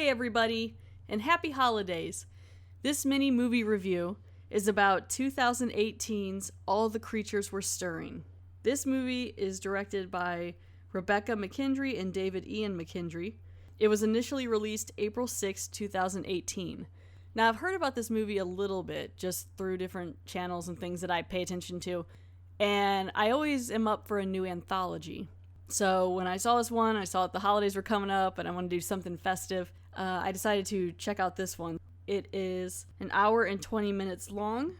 Hey everybody, and happy holidays. This mini movie review is about 2018's All the Creatures Were Stirring. This movie is directed by Rebecca McKendry and David Ian McKendry. It was initially released April 6, 2018. Now, I've heard about this movie a little bit, just through different channels and things that I pay attention to, and I always am up for a new anthology. So when I saw this one, I saw that the holidays were coming up and I want to do something festive. I decided to check out this one. It is an hour and 20 minutes long.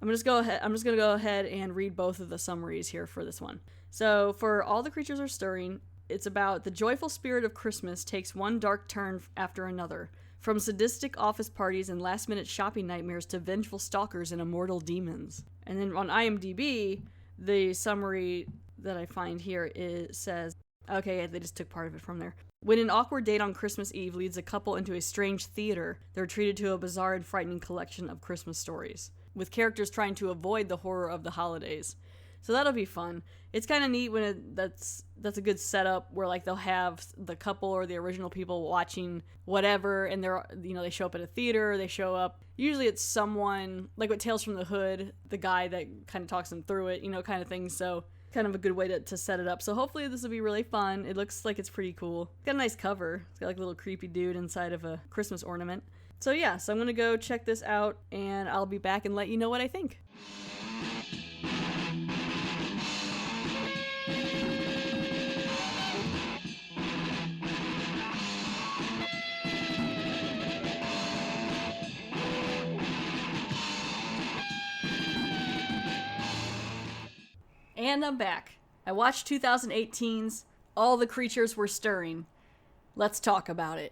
I'm just going to go ahead and read both of the summaries here for this one. So for All the Creatures Are Stirring, it's about the joyful spirit of Christmas takes one dark turn after another. From sadistic office parties and last-minute shopping nightmares to vengeful stalkers and immortal demons. And then on IMDb, the summary that I find here says, okay, they just took part of it from there. When an awkward date on Christmas Eve leads a couple into a strange theater, they're treated to a bizarre and frightening collection of Christmas stories, with characters trying to avoid the horror of the holidays. So that'll be fun. It's kind of neat when that's a good setup where like they'll have the couple or the original people watching whatever, and they show up at a theater. They show up. Usually it's someone like with Tales from the Hood, the guy that kind of talks them through it, kind of thing. So kind of a good way to set it up. So hopefully this will be really fun. It looks like it's pretty cool. It's got a nice cover. It's got like a little creepy dude inside of a Christmas ornament. So yeah, so I'm gonna go check this out, and I'll be back and let you know what I think. And I'm back. I watched 2018's All the Creatures Were Stirring. Let's talk about it.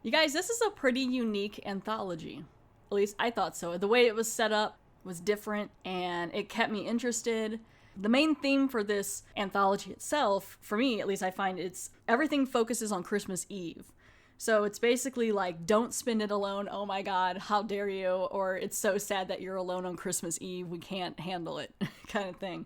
You guys, this is a pretty unique anthology. At least I thought so. The way it was set up was different, and it kept me interested. The main theme for this anthology itself, for me at least, I find everything focuses on Christmas Eve. So it's basically like, don't spend it alone, oh my god, how dare you, or it's so sad that you're alone on Christmas Eve, we can't handle it, kind of thing.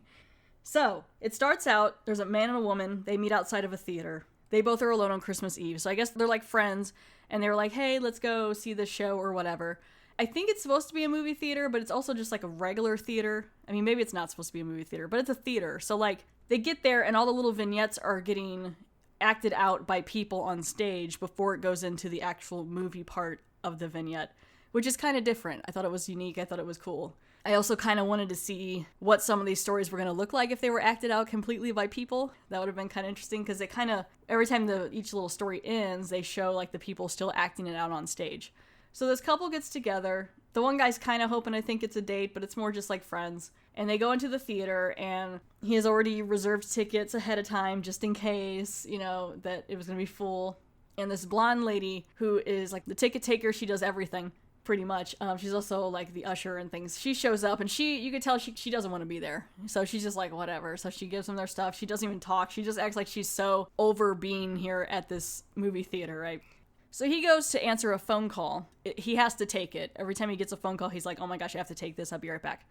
So, it starts out, there's a man and a woman, they meet outside of a theater. They both are alone on Christmas Eve, so I guess they're like friends, and they were like, hey, let's go see this show or whatever. I think it's supposed to be a movie theater, but it's also just like a regular theater. I mean, maybe it's not supposed to be a movie theater, but it's a theater. So like, they get there and all the little vignettes are getting acted out by people on stage before it goes into the actual movie part of the vignette, which is kind of different. I thought it was unique, I thought it was cool. I also kind of wanted to see what some of these stories were going to look like if they were acted out completely by people. That would have been kind of interesting, because it kind of, every time each little story ends, they show like the people still acting it out on stage. So this couple gets together. The one guy's kind of hoping, I think it's a date, but it's more just like friends. And they go into the theater, and he has already reserved tickets ahead of time just in case, that it was going to be full. And this blonde lady who is like the ticket taker, she does everything. Pretty much. She's also like the usher and things. She shows up, and you could tell she doesn't want to be there. So she's just like, whatever. So she gives them their stuff. She doesn't even talk. She just acts like she's so over being here at this movie theater, right? So he goes to answer a phone call. He has to take it. Every time he gets a phone call, he's like, oh my gosh, I have to take this. I'll be right back.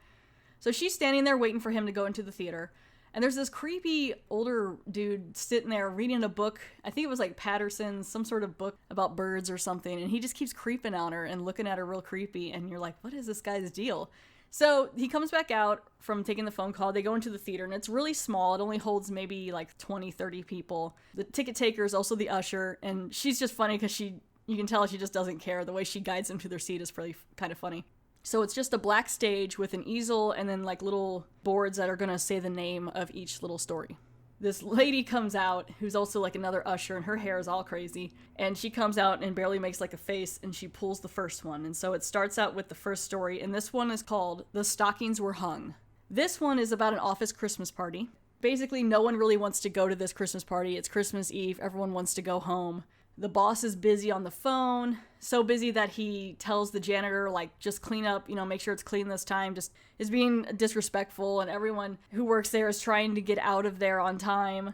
So she's standing there waiting for him to go into the theater. And there's this creepy older dude sitting there reading a book. I think it was like Patterson's, some sort of book about birds or something. And he just keeps creeping on her and looking at her real creepy. And you're like, what is this guy's deal? So he comes back out from taking the phone call. They go into the theater, and it's really small. It only holds maybe like 20, 30 people. The ticket taker is also the usher. And she's just funny because you can tell she just doesn't care. The way she guides them to their seat is really kind of funny. So it's just a black stage with an easel and then like little boards that are going to say the name of each little story. This lady comes out, who's also like another usher, and her hair is all crazy. And she comes out and barely makes like a face, and she pulls the first one. And so it starts out with the first story, and this one is called The Stockings Were Hung. This one is about an office Christmas party. Basically, no one really wants to go to this Christmas party. It's Christmas Eve. Everyone wants to go home. The boss is busy on the phone, so busy that he tells the janitor, like, just clean up, make sure it's clean this time, just is being disrespectful, and everyone who works there is trying to get out of there on time.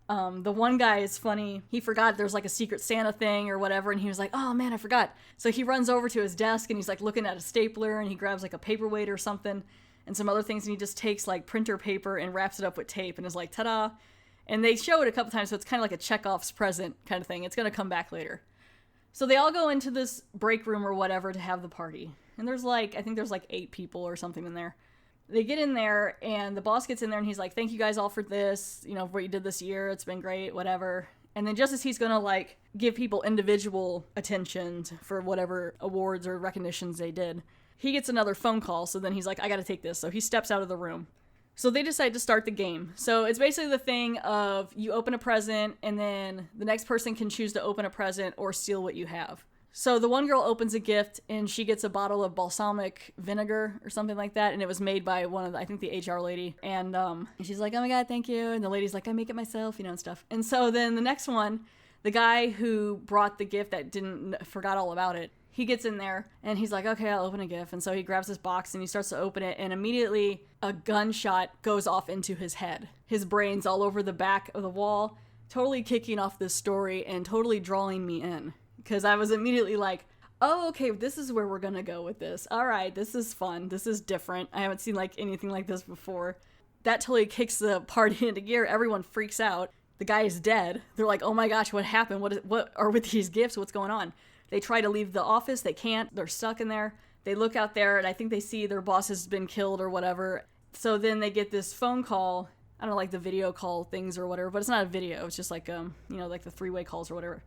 The one guy is funny. He forgot there's like a secret Santa thing or whatever, and he was like, oh man, I forgot. So he runs over to his desk, and he's like looking at a stapler, and he grabs like a paperweight or something, and some other things, and he just takes like printer paper and wraps it up with tape, and is like, ta-da. And they show it a couple times, so it's kind of like a Chekhov's present kind of thing. It's going to come back later. So they all go into this break room or whatever to have the party. And there's like, I think there's like 8 people or something in there. They get in there, and the boss gets in there, and he's like, thank you guys all for this, you know, for what you did this year. It's been great, whatever. And then just as he's gonna, like, give people individual attention for whatever awards or recognitions they did, he gets another phone call. So then he's like, I gotta take this. So he steps out of the room. So they decide to start the game. So it's basically the thing of you open a present, and then the next person can choose to open a present or steal what you have. So the one girl opens a gift, and she gets a bottle of balsamic vinegar or something like that, and it was made by one of the, I think the HR lady, and she's like, oh my god, thank you, and the lady's like, I make it myself, you know, and stuff. And so then the next one, the guy who brought the gift that forgot all about it, he gets in there, and he's like, okay, I'll open a gift, and so he grabs this box, and he starts to open it, and immediately a gunshot goes off into his head. His brain's all over the back of the wall, totally kicking off this story, and totally drawing me in. Because I was immediately like, oh, okay, this is where we're gonna go with this. All right, this is fun. This is different. I haven't seen like anything like this before. That totally kicks the party into gear. Everyone freaks out. The guy is dead. They're like, oh my gosh, what happened? What are with these gifts? What's going on? They try to leave the office. They can't. They're stuck in there. They look out there, and I think they see their boss has been killed or whatever. So then they get this phone call. I don't know, like the video call things or whatever, but it's not a video. It's just like, you know, like the 3-way calls or whatever.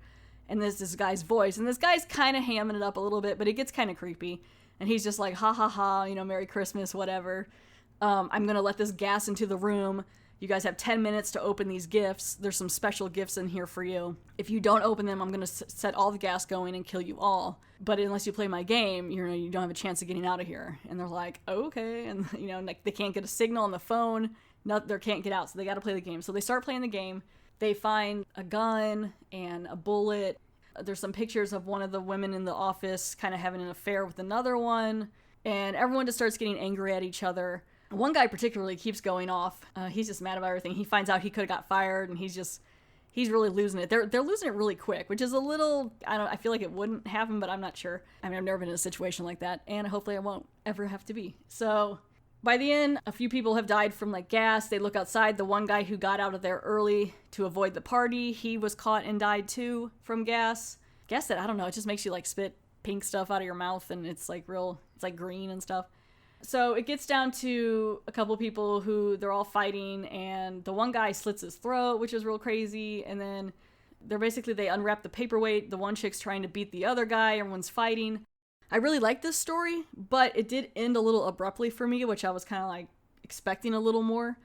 And there's this guy's voice, and this guy's kind of hamming it up a little bit, but it gets kind of creepy. And he's just like, ha ha ha, you know, Merry Christmas, whatever. I'm gonna let this gas into the room. You guys have 10 minutes to open these gifts. There's some special gifts in here for you. If you don't open them, I'm gonna set all the gas going and kill you all. But unless you play my game, you don't have a chance of getting out of here. And they're like, okay. And, you know, like, they can't get a signal on the phone. They can't get out, so they gotta play the game. So they start playing the game. They find a gun and a bullet. There's some pictures of one of the women in the office kind of having an affair with another one. And everyone just starts getting angry at each other. One guy particularly keeps going off. He's just mad about everything. He finds out he could have got fired, and he's really losing it. They're losing it really quick, which is a little, I feel like it wouldn't happen, but I'm not sure. I mean, I've never been in a situation like that, and hopefully I won't ever have to be. So by the end, a few people have died from like gas. They look outside. The one guy who got out of there early to avoid the party, he was caught and died too from gas. Guess that, I don't know, it just makes you like spit pink stuff out of your mouth, and it's like green and stuff. So it gets down to a couple people who they're all fighting, and the one guy slits his throat, which is real crazy. And then they unwrap the paperweight. The one chick's trying to beat the other guy. Everyone's fighting. I really like this story, but it did end a little abruptly for me, which I was kind of like expecting a little more.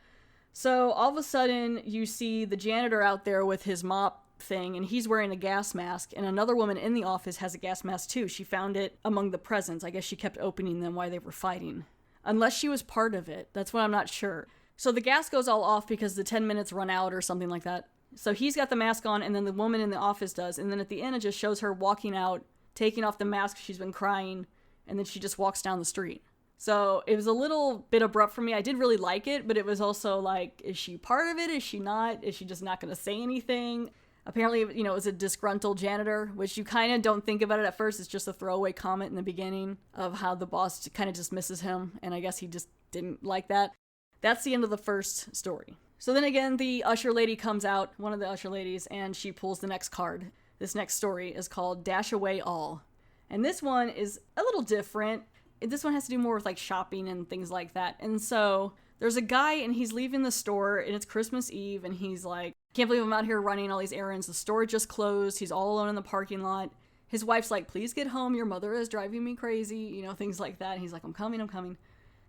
So all of a sudden you see the janitor out there with his mop thing, and he's wearing a gas mask, and another woman in the office has a gas mask too. She found it among the presents. I guess she kept opening them while they were fighting. Unless she was part of it. That's what I'm not sure. So the gas goes all off because the 10 minutes run out or something like that. So he's got the mask on, and then the woman in the office does. And then at the end, it just shows her walking out, taking off the mask. She's been crying, and then she just walks down the street. So it was a little bit abrupt for me. I did really like it, but it was also like, is she part of it? Is she not? Is she just not going to say anything? Apparently, you know, it was a disgruntled janitor, which you kind of don't think about it at first. It's just a throwaway comment in the beginning of how the boss kind of dismisses him, and I guess he just didn't like that. That's the end of the first story. So then again, the usher lady comes out, one of the usher ladies, and she pulls the next card. This next story is called Dash Away All. And this one is a little different. This one has to do more with like shopping and things like that. And so there's a guy, and he's leaving the store, and it's Christmas Eve, and he's like, can't believe I'm out here running all these errands. The store just closed. He's all alone in the parking lot. His wife's like, please get home. Your mother is driving me crazy. You know, things like that. And he's like, I'm coming.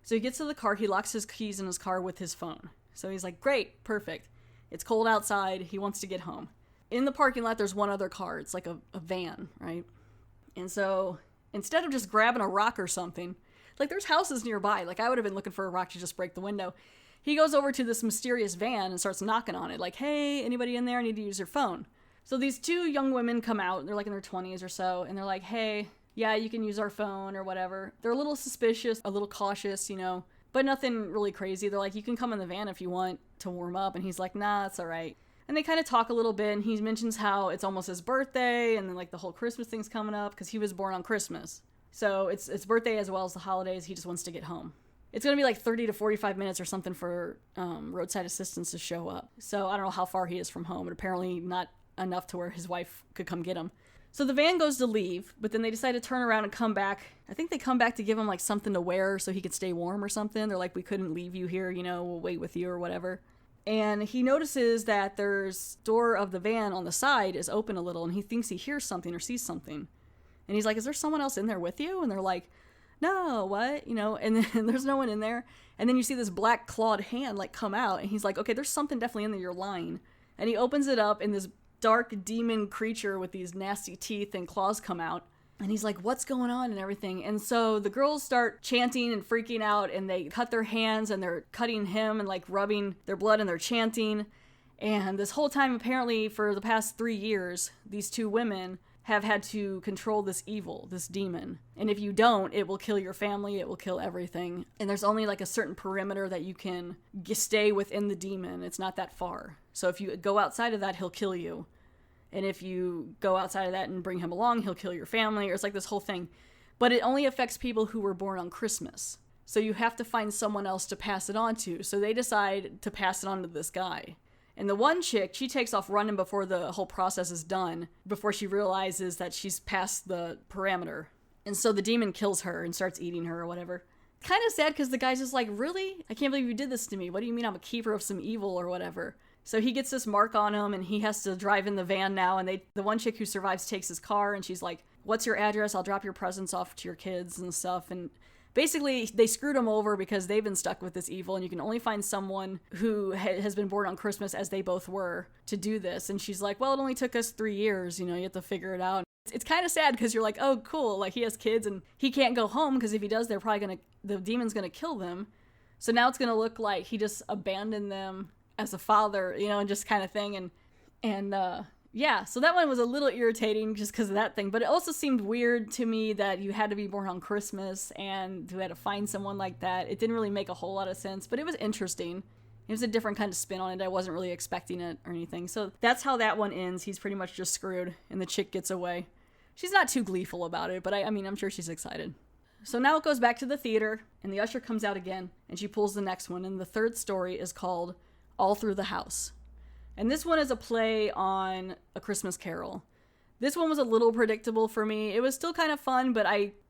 So he gets to the car. He locks his keys in his car with his phone. So he's like, great, perfect. It's cold outside. He wants to get home. In the parking lot, there's one other car. It's like a van, right? And so instead of just grabbing a rock or something, like there's houses nearby. Like I would have been looking for a rock to just break the window. He goes over to this mysterious van and starts knocking on it. Like, hey, anybody in there? I need to use your phone. So these two young women come out. They're like in their 20s or so. And they're like, hey, yeah, you can use our phone or whatever. They're a little suspicious, a little cautious, you know, but nothing really crazy. They're like, you can come in the van if you want to warm up. And he's like, nah, it's all right. And they kind of talk a little bit. And he mentions how it's almost his birthday. And then like the whole Christmas thing's coming up because he was born on Christmas. So it's birthday as well as the holidays. He just wants to get home. It's going to be like 30 to 45 minutes or something for roadside assistance to show up. So I don't know how far he is from home, but apparently not enough to where his wife could come get him. So the van goes to leave, but then they decide to turn around and come back. I think they come back to give him like something to wear so he could stay warm or something. They're like, we couldn't leave you here, we'll wait with you or whatever. And he notices that there's door of the van on the side is open a little, and he thinks he hears something or sees something. And he's like, is there someone else in there with you? And they're like, no, what? And then there's no one in there. And then you see this black clawed hand like come out, and he's like, okay, there's something definitely in there, you're lying. And he opens it up, and this dark demon creature with these nasty teeth and claws come out. And he's like, what's going on and everything? And so the girls start chanting and freaking out, and they cut their hands and they're cutting him and like rubbing their blood, and they're chanting. And this whole time, apparently for the past 3 years, these two women have had to control this evil, this demon. And if you don't, it will kill your family, it will kill everything. And there's only like a certain perimeter that you can stay within the demon. It's not that far. So if you go outside of that, he'll kill you. And if you go outside of that and bring him along, he'll kill your family. Or it's like this whole thing. But it only affects people who were born on Christmas. So you have to find someone else to pass it on to. So they decide to pass it on to this guy. And the one chick, she takes off running before the whole process is done, before she realizes that she's past the parameter. And so the demon kills her and starts eating her or whatever. Kind of sad because the guy's just like, really? I can't believe you did this to me. What do you mean I'm a keeper of some evil or whatever? So he gets this mark on him, and he has to drive in the van now. And the one chick who survives takes his car, and she's like, what's your address? I'll drop your presents off to your kids and stuff. And basically, they screwed him over because they've been stuck with this evil, and you can only find someone who has been born on Christmas, as they both were, to do this. And she's like, well, it only took us 3 years, you have to figure it out. It's kind of sad because you're like, oh, cool, like he has kids, and he can't go home because if he does, the demon's gonna kill them. So now it's gonna look like he just abandoned them as a father, and just kind of thing. And yeah, so that one was a little irritating just because of that thing. But it also seemed weird to me that you had to be born on Christmas and you had to find someone like that. It didn't really make a whole lot of sense, but it was interesting. It was a different kind of spin on it. I wasn't really expecting it or anything. So that's how that one ends. He's pretty much just screwed, and the chick gets away. She's not too gleeful about it, but I mean, I'm sure she's excited. So now it goes back to the theater, and the usher comes out again, and she pulls the next one. And the third story is called All Through the House. And this one is a play on A Christmas Carol. This one was a little predictable for me. It was still kind of fun, but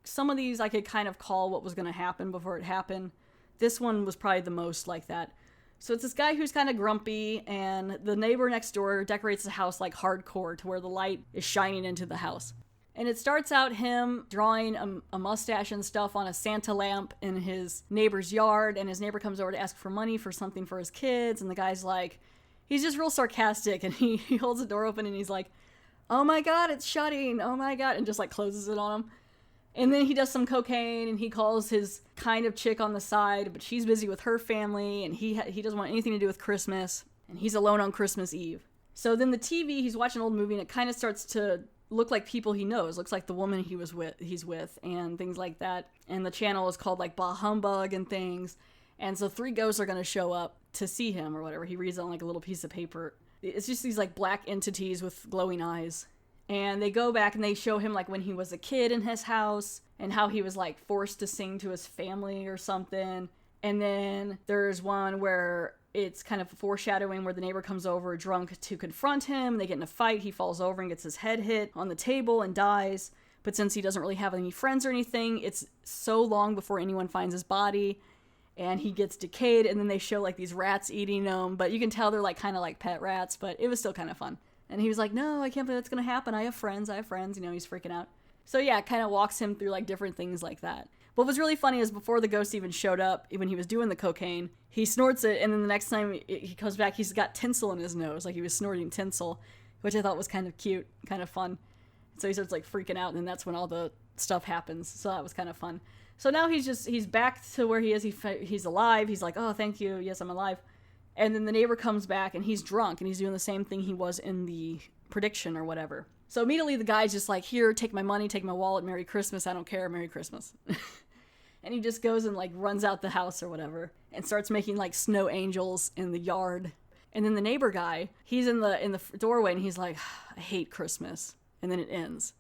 some of these I could kind of call what was going to happen before it happened. This one was probably the most like that. So it's this guy who's kind of grumpy, and the neighbor next door decorates the house like hardcore to where the light is shining into the house. And it starts out him drawing a mustache and stuff on a Santa lamp in his neighbor's yard, and his neighbor comes over to ask for money for something for his kids, and the guy's like, he's just real sarcastic, and he holds the door open, and he's like, oh my god, it's shutting, oh my god, and just like closes it on him. And then he does some cocaine, and he calls his kind of chick on the side, but she's busy with her family, and he doesn't want anything to do with Christmas, and he's alone on Christmas Eve. So then the TV, he's watching an old movie, and it kind of starts to look like people he knows. Looks like the woman he's with, and things like that. And the channel is called like Bah Humbug and things. And so 3 ghosts are going to show up to see him or whatever. He reads it on like a little piece of paper. It's just these like black entities with glowing eyes. And they go back and they show him like when he was a kid in his house and how he was like forced to sing to his family or something. And then there's one where it's kind of foreshadowing where the neighbor comes over drunk to confront him. They get in a fight. He falls over and gets his head hit on the table and dies. But since he doesn't really have any friends or anything, it's so long before anyone finds his body. And he gets decayed, and then they show like these rats eating him. But you can tell they're like kind of like pet rats, but it was still kind of fun. And he was like, no, I can't believe that's going to happen. I have friends. He's freaking out. So yeah, it kind of walks him through like different things like that. What was really funny is before the ghost even showed up, when he was doing the cocaine, he snorts it, and then the next time he comes back, he's got tinsel in his nose, like he was snorting tinsel, which I thought was kind of cute, kind of fun. So he starts like freaking out, and then that's when all the stuff happens. So that was kind of fun. So now he's back to where he is. He's alive. He's like, oh, thank you. Yes, I'm alive. And then the neighbor comes back, and he's drunk, and he's doing the same thing he was in the prediction or whatever. So immediately the guy's just like, here, take my money, take my wallet, Merry Christmas, I don't care, Merry Christmas. And he just goes and like runs out the house or whatever and starts making like snow angels in the yard. And then the neighbor guy, he's in the doorway, and he's like, I hate Christmas. And then it ends.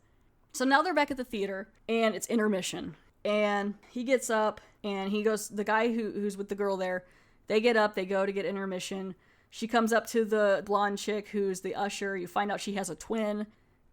So now they're back at the theater, and it's intermission. And he gets up, and he goes, the guy who's with the girl there, they get up, they go to get intermission. She comes up to the blonde chick who's the usher. You find out she has a twin.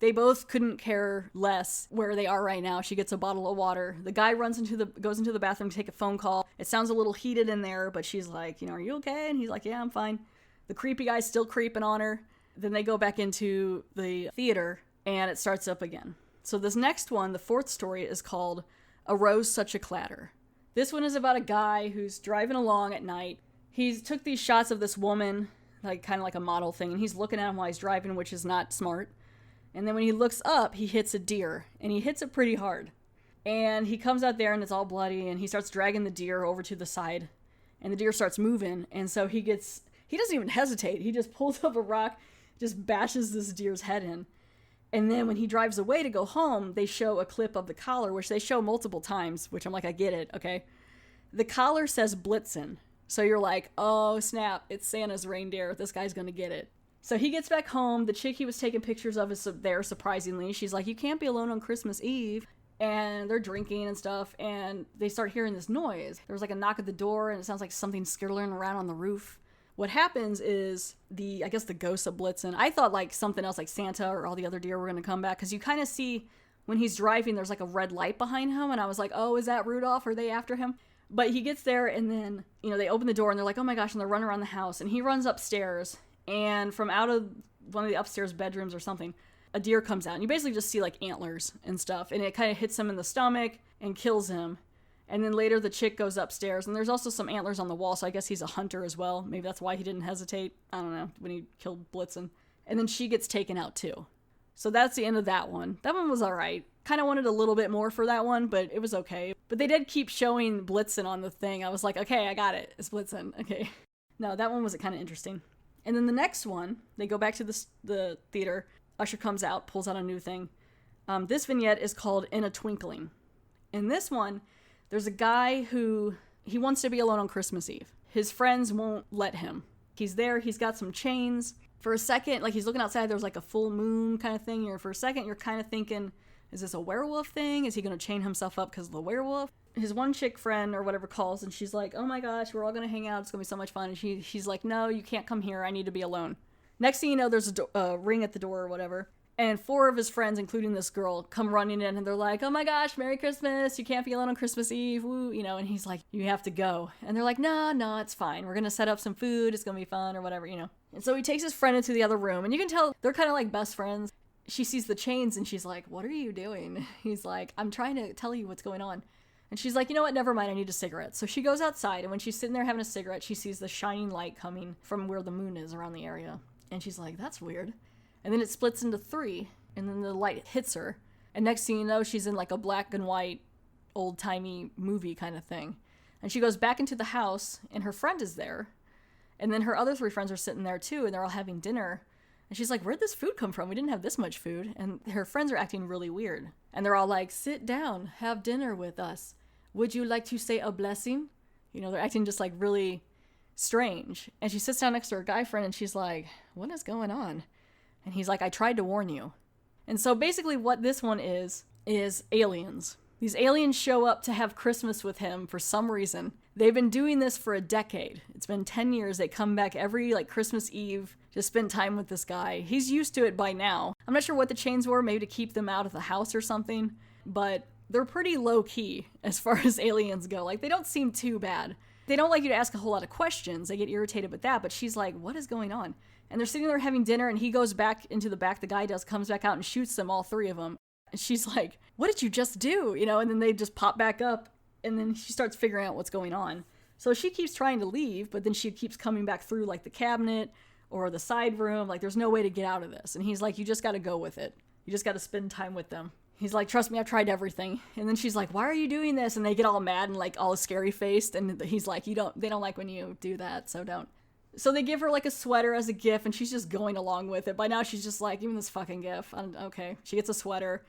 They both couldn't care less where they are right now. She gets a bottle of water. The guy goes into the bathroom to take a phone call. It sounds a little heated in there, but she's like, are you okay? And he's like, yeah, I'm fine. The creepy guy's still creeping on her. Then they go back into the theater, and it starts up again. So this next one, the fourth story, is called Arose Such a Clatter. This one is about a guy who's driving along at night. He took these shots of this woman, like kind of like a model thing, and he's looking at him while he's driving, which is not smart. And then when he looks up, he hits a deer, and he hits it pretty hard. And he comes out there, and it's all bloody, and he starts dragging the deer over to the side, and the deer starts moving, and so he doesn't even hesitate. He just pulls up a rock, just bashes this deer's head in. And then when he drives away to go home, they show a clip of the collar, which they show multiple times, which I'm like, I get it, okay? The collar says Blitzen. So you're like, oh, snap, it's Santa's reindeer. This guy's going to get it. So he gets back home. The chick he was taking pictures of is there, surprisingly. She's like, you can't be alone on Christmas Eve. And they're drinking and stuff, and they start hearing this noise. There was like a knock at the door, and it sounds like something skittering around on the roof. What happens is the ghost of Blitzen. I thought like something else, like Santa or all the other deer were going to come back, because you kind of see when he's driving, there's like a red light behind him, and I was like, oh, is that Rudolph? Are they after him? But he gets there, and then, they open the door, and they're like, oh my gosh, and they're running around the house, and he runs upstairs, and from out of one of the upstairs bedrooms or something, a deer comes out, and you basically just see like antlers and stuff, and it kind of hits him in the stomach and kills him. And then later the chick goes upstairs, and there's also some antlers on the wall, so I guess he's a hunter as well. Maybe that's why he didn't hesitate. I don't know, when he killed Blitzen. And then she gets taken out too. So that's the end of that one. That one was alright. Kind of wanted a little bit more for that one, but it was okay. But they did keep showing Blitzen on the thing. I was like, okay, I got it. It's Blitzen. Okay. No, that one was kind of interesting. And then the next one, they go back to the theater. Usher comes out, pulls out a new thing. This vignette is called In a Twinkling. In this one, there's a guy who, he wants to be alone on Christmas Eve. His friends won't let him. He's there, he's got some chains. For a second, like he's looking outside, there's like a full moon kind of thing. For a second, you're kind of thinking, is this a werewolf thing? Is he going to chain himself up because of the werewolf? His one chick friend or whatever calls, and she's like, oh my gosh, we're all going to hang out. It's going to be so much fun. And she's like, no, you can't come here. I need to be alone. Next thing you know, there's a ring at the door or whatever. And 4 of his friends, including this girl, come running in, and they're like, oh my gosh, Merry Christmas, you can't be alone on Christmas Eve, woo, and he's like, you have to go. And they're like, no, it's fine. We're going to set up some food, it's going to be fun, or whatever, And so he takes his friend into the other room, and you can tell they're kind of like best friends. She sees the chains, and she's like, what are you doing? He's like, I'm trying to tell you what's going on. And she's like, you know what, never mind, I need a cigarette. So she goes outside, and when she's sitting there having a cigarette, she sees the shining light coming from where the moon is around the area. And she's like, that's weird. And then it splits into 3. And then the light hits her. And next thing you know, she's in like a black and white, old-timey movie kind of thing. And she goes back into the house, and her friend is there. And then her other 3 friends are sitting there too, and they're all having dinner. And she's like, where'd this food come from? We didn't have this much food. And her friends are acting really weird. And they're all like, sit down, have dinner with us. Would you like to say a blessing? They're acting just like really strange. And she sits down next to her guy friend, and she's like, what is going on? And he's like, I tried to warn you. And so basically what this one is aliens. These aliens show up to have Christmas with him for some reason. They've been doing this for a decade. It's been 10 years. They come back every Christmas Eve to spend time with this guy. He's used to it by now. I'm not sure what the chains were, maybe to keep them out of the house or something, but they're pretty low key as far as aliens go. Like, they don't seem too bad. They don't like you to ask a whole lot of questions. They get irritated with that, but she's like, what is going on? And they're sitting there having dinner, and he goes back into the back, the guy does, comes back out and shoots them, all 3 of them. And she's like, what did you just do? And then they just pop back up, and then she starts figuring out what's going on. So she keeps trying to leave, but then she keeps coming back through like the cabinet or the side room. Like, there's no way to get out of this. And he's like, you just got to go with it. You just got to spend time with them. He's like, trust me, I've tried everything. And then she's like, why are you doing this? And they get all mad and like all scary faced. And he's like, they don't like when you do that, so don't. So they give her like a sweater as a gift, and she's just going along with it. By now she's just like, even this fucking gift. Okay. She gets a sweater.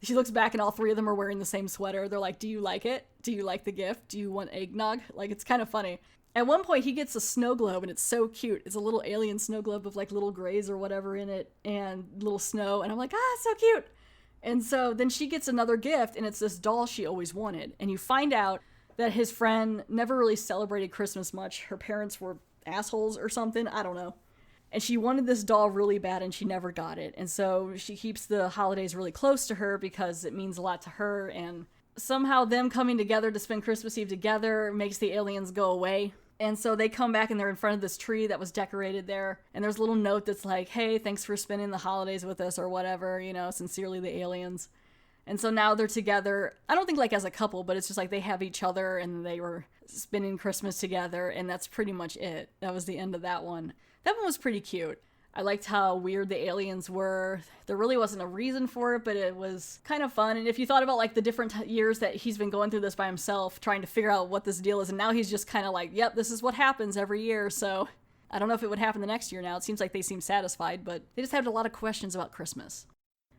She looks back, and all 3 of them are wearing the same sweater. They're like, do you like it? Do you like the gift? Do you want eggnog? Like, it's kind of funny. At one point, he gets a snow globe, and it's so cute. It's a little alien snow globe of like little grays or whatever in it, and little snow. And I'm like, so cute. And so then she gets another gift, and it's this doll she always wanted. And you find out that his friend never really celebrated Christmas much. Her parents were assholes or something. I don't know. And she wanted this doll really bad and she never got it. And so she keeps the holidays really close to her because it means a lot to her. And somehow them coming together to spend Christmas Eve together makes the aliens go away. And so they come back and they're in front of this tree that was decorated there. And there's a little note that's like, hey, thanks for spending the holidays with us or whatever, you know, sincerely the aliens. And so now they're together. I don't think like as a couple, but it's just like they have each other and they were spending Christmas together. And that's pretty much it. That was the end of that one. That one was pretty cute. I liked how weird the aliens were. There really wasn't a reason for it, but it was kind of fun. And if you thought about like the different years that he's been going through this by himself, trying to figure out what this deal is, and now he's just kind of like, yep, this is what happens every year. So I don't know if it would happen the next year now. It seems like they seem satisfied, but they just had a lot of questions about Christmas.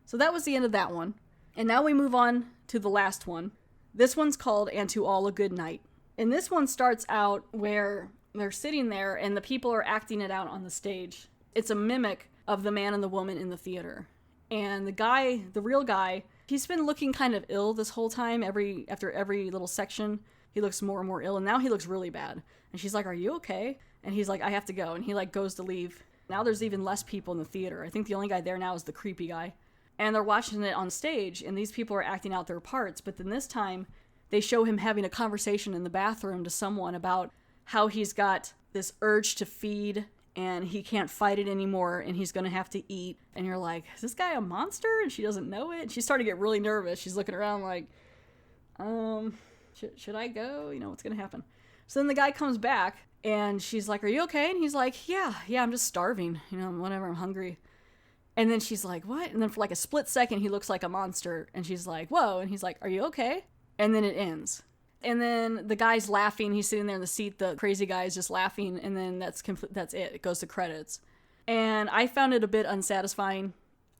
So that was the end of that one. And now we move on to the last one. This one's called And to All a Good Night. And this one starts out where they're sitting there and the people are acting it out on the stage. It's a mimic of the man and the woman in the theater. And the guy, the real guy, he's been looking kind of ill this whole time. After every little section, he looks more and more ill. And now he looks really bad. And she's like, are you okay? And he's like, I have to go. And he like goes to leave. Now there's even less people in the theater. I think the only guy there now is the creepy guy. And they're watching it on stage, and these people are acting out their parts. But then this time, they show him having a conversation in the bathroom to someone about how he's got this urge to feed, and he can't fight it anymore, and he's going to have to eat. And you're like, is this guy a monster? And she doesn't know it. She's starting to get really nervous. She's looking around like, should I go? You know, what's going to happen? So then the guy comes back, and she's like, are you okay? And he's like, yeah, I'm just starving. You know, whenever I'm hungry. And then she's like, what? And then for like a split second, he looks like a monster. And she's like, whoa. And he's like, are you okay? And then it ends. And then the guy's laughing. He's sitting there in the seat. The crazy guy is just laughing. And then that's it. It goes to credits. And I found it a bit unsatisfying.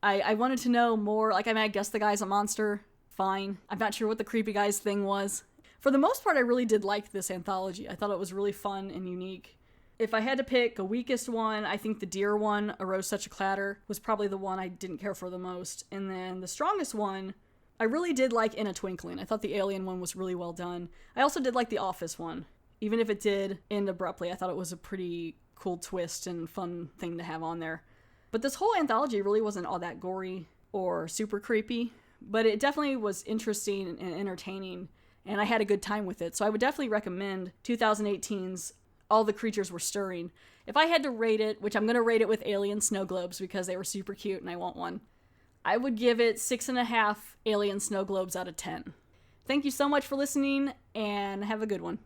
I wanted to know more. Like, I mean, I guess the guy's a monster. Fine. I'm not sure what the creepy guy's thing was. For the most part, I really did like this anthology. I thought it was really fun and unique. If I had to pick a weakest one, I think the deer one, Arose Such a Clatter, was probably the one I didn't care for the most. And then the strongest one, I really did like In a Twinkling. I thought the alien one was really well done. I also did like the Office one. Even if it did end abruptly, I thought it was a pretty cool twist and fun thing to have on there. But this whole anthology really wasn't all that gory or super creepy, but it definitely was interesting and entertaining, and I had a good time with it. So I would definitely recommend 2018's All the Creatures Were Stirring. If I had to rate it, which I'm going to rate it with alien snow globes because they were super cute and I want one, I would give it 6.5 alien snow globes out of 10. Thank you so much for listening, and have a good one.